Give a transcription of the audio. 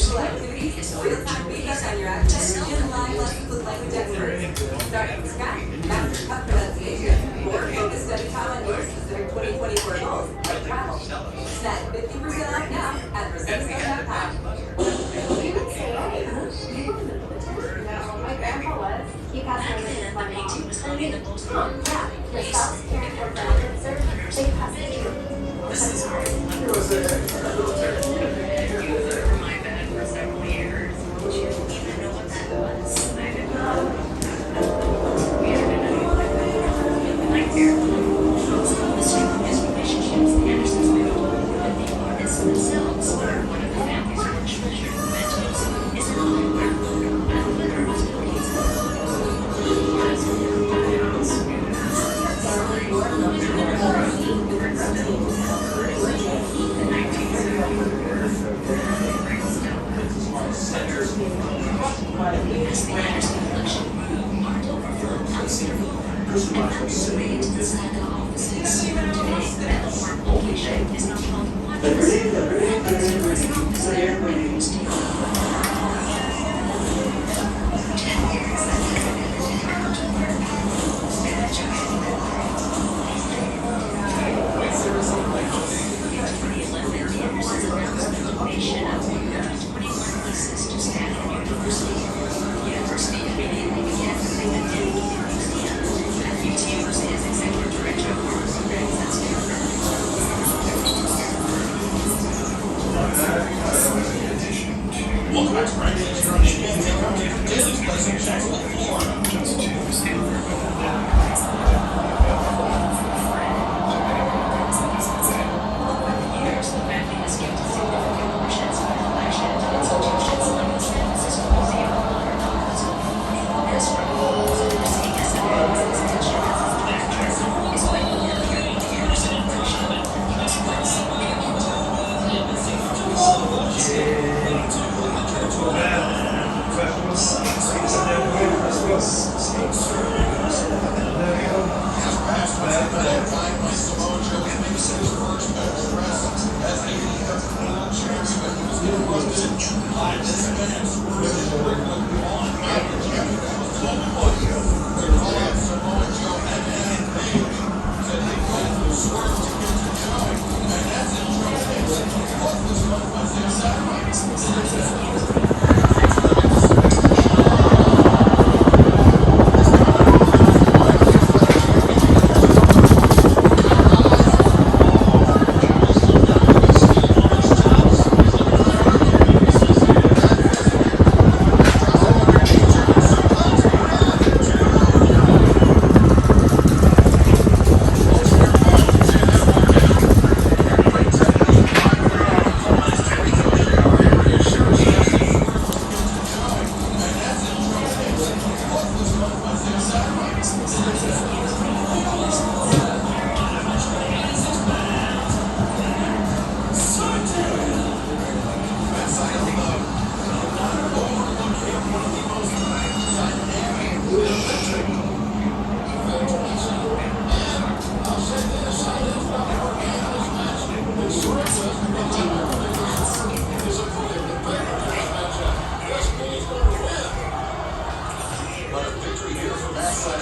visual activities, real-time feedback on your accents, and live lessons with language experts. Start from scratch, master tough pronunciation, or focus study time on your specific 2024 goals, like travel. Snag 50% off now at resistance.com. You would say, hey, you were in the military? No, my grandpa was. He passed away when he was 1 mom. Yeah, your spouse, parent, or grandparent served, they passed it too. My bed for several years. Did you even know what that was? I did not. We had been like here. The strength of his relationships, the Andersons built, and the artists themselves are one of the family's most treasured mementos. Is it all where the hostilities as the Anderson collection grew, art overflowed considerably, and found its way into the Saga offices. Today, that form only shape is not called watches, and consumers consider records to 10 years that have never come to work. In 2011, the Andersons announced the donation of 21 leases to Stanford University. The university immediately began building a dedicated museum. Matthew Hughes is executive director of art programs at Stanford. Welcome back to Remake. Daily Blessing Checks with Florida. Just to Stanford. Over the years, the family has given significant portions of the collection to institutions like the San Francisco Museum of Modern Art. This proposal to overseeing SFA's extension as its director is quite familiar with the Anderson collection. But a victory here for Matt Side